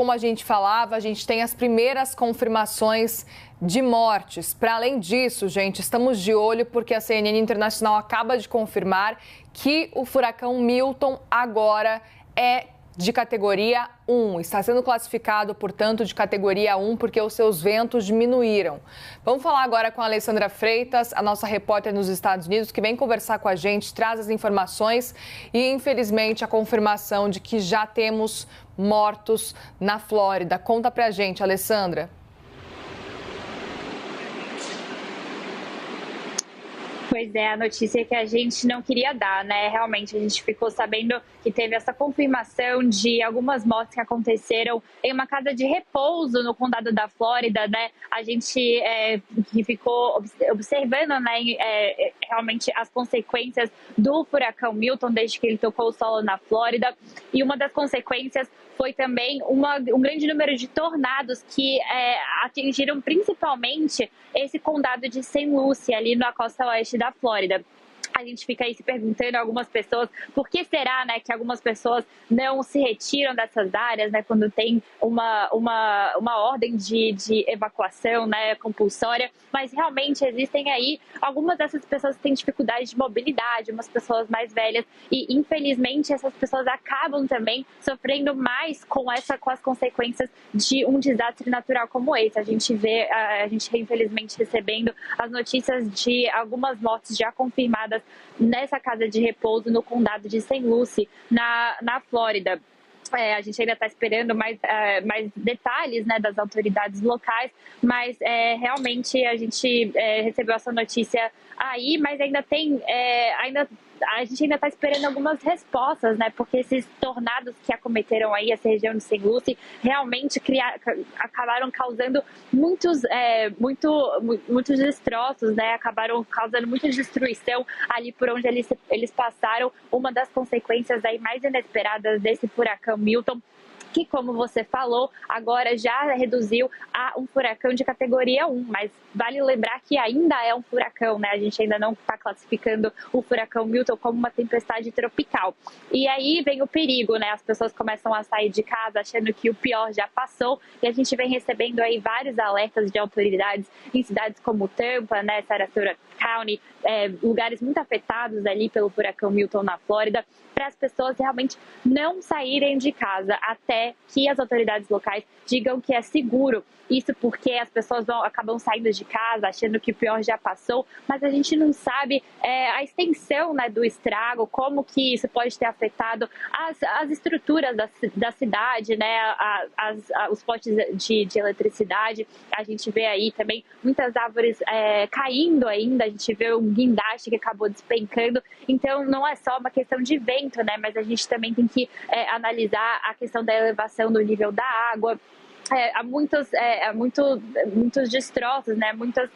como a gente falava, a gente tem as primeiras confirmações de mortes. Para além disso, gente, estamos de olho porque a CNN Internacional acaba de confirmar que o furacão Milton agora é de categoria 1. Está sendo classificado, portanto, de categoria 1 porque os seus ventos diminuíram. Vamos falar agora com a Alessandra Freitas, a nossa repórter nos Estados Unidos, que vem conversar com a gente, traz as informações e, infelizmente, a confirmação de que já temos mortos na Flórida. Conta pra gente, Alessandra. Pois é, a notícia que a gente não queria dar, né? Realmente, a gente ficou sabendo que teve essa confirmação de algumas mortes que aconteceram em uma casa de repouso no condado da Flórida, né? A gente que ficou observando, né, realmente as consequências do furacão Milton desde que ele tocou o solo na Flórida. E uma das consequências foi também um grande número de tornados que atingiram principalmente esse condado de St. Lucie, ali na costa oeste da Flórida. A gente fica aí se perguntando, algumas pessoas, por que será, né, que algumas pessoas não se retiram dessas áreas, né, quando tem uma ordem de evacuação, né, compulsória, mas realmente existem aí algumas dessas pessoas que têm dificuldade de mobilidade, umas pessoas mais velhas, e infelizmente essas pessoas acabam também sofrendo mais com as consequências de um desastre natural como esse. A gente infelizmente recebendo as notícias de algumas mortes já confirmadas nessa casa de repouso no condado de St. Lucie, na Flórida. A gente ainda está esperando mais detalhes, né, das autoridades locais, mas realmente a gente recebeu essa notícia aí, mas ainda tem, a gente ainda está esperando algumas respostas, né, porque esses tornados que acometeram aí essa região de St. Lucie realmente acabaram causando muitos destroços, né, acabaram causando muita destruição ali por onde eles passaram. Uma das consequências aí mais inesperadas desse furacão Milton, que, como você falou, agora já reduziu a um furacão de categoria 1, mas vale lembrar que ainda é um furacão, né? A gente ainda não está classificando o furacão Milton como uma tempestade tropical. E aí vem o perigo, né? As pessoas começam a sair de casa achando que o pior já passou, e a gente vem recebendo aí vários alertas de autoridades em cidades como Tampa, né, Sarasota County, lugares muito afetados ali pelo furacão Milton na Flórida, para as pessoas realmente não saírem de casa até que as autoridades locais digam que é seguro. Isso porque as pessoas acabam saindo de casa achando que o pior já passou, mas a gente não sabe a extensão, né, do estrago, como que isso pode ter afetado as estruturas da cidade, né, os postes de eletricidade. A gente vê aí também muitas árvores caindo ainda, a gente vê um guindaste que acabou despencando. Então não é só uma questão de vento, né, mas a gente também tem que analisar a questão da elevação do nível da água. Há muitos destroços, né? Muita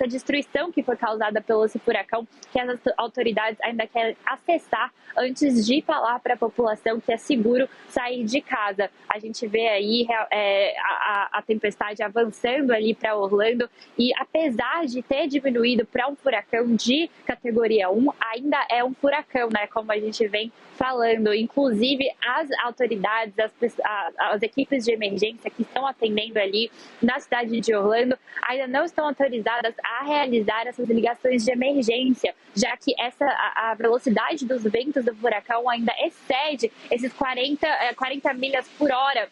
destruição que foi causada pelo esse furacão, que as autoridades ainda querem acessar antes de falar para a população que é seguro sair de casa. A gente vê aí a tempestade avançando ali para Orlando, e apesar de ter diminuído para um furacão de categoria 1, ainda é um furacão, né? Como a gente vem falando. Inclusive, as autoridades, as equipes de emergência que estão atendendo ali na cidade de Orlando ainda não estão autorizadas a realizar essas ligações de emergência, já que a velocidade dos ventos do furacão ainda excede esses 40 milhas por hora,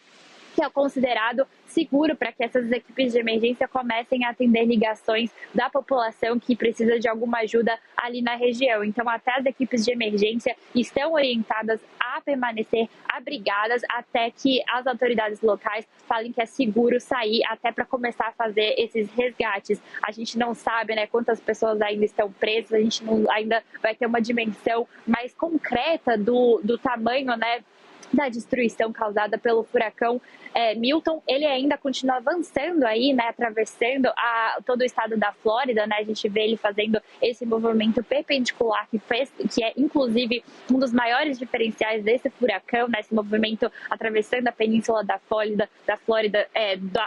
que é considerado seguro para que essas equipes de emergência comecem a atender ligações da população que precisa de alguma ajuda ali na região. Então, até as equipes de emergência estão orientadas a permanecer abrigadas até que as autoridades locais falem que é seguro sair, até para começar a fazer esses resgates. A gente não sabe, né, quantas pessoas ainda estão presas, a gente ainda vai ter uma dimensão mais concreta do tamanho, né, da destruição causada pelo furacão Milton. Ele ainda continua avançando aí, né, atravessando todo o estado da Flórida, né? A gente vê ele fazendo esse movimento perpendicular que é inclusive um dos maiores diferenciais desse furacão, né? Esse movimento atravessando a península da Flórida,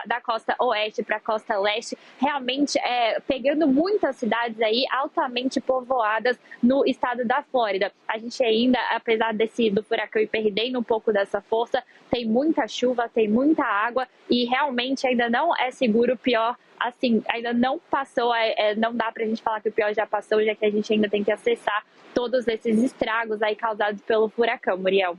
da costa oeste para a costa leste, realmente pegando muitas cidades aí altamente povoadas no estado da Flórida. A gente ainda, apesar do furacão ir perdendo um pouco dessa força. Tem muita chuva, tem muita água e realmente ainda não é seguro. O pior, assim, ainda não passou, não dá pra gente falar que o pior já passou, já que a gente ainda tem que acessar todos esses estragos aí causados pelo furacão, Muriel.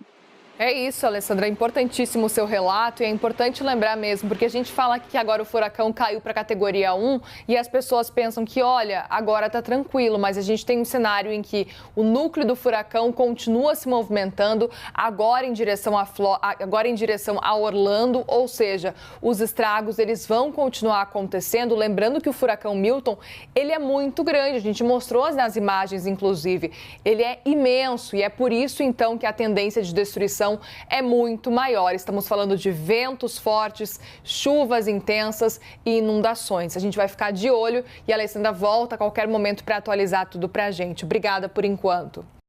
É isso, Alessandra, é importantíssimo o seu relato e é importante lembrar mesmo, porque a gente fala que agora o furacão caiu para a categoria 1 e as pessoas pensam que, olha, agora está tranquilo, mas a gente tem um cenário em que o núcleo do furacão continua se movimentando agora em direção a Orlando, ou seja, os estragos eles vão continuar acontecendo. Lembrando que o furacão Milton, ele é muito grande, a gente mostrou nas imagens, inclusive, ele é imenso e é por isso então que a tendência de destruição é muito maior. Estamos falando de ventos fortes, chuvas intensas e inundações. A gente vai ficar de olho e a Alessandra volta a qualquer momento para atualizar tudo para a gente. Obrigada por enquanto.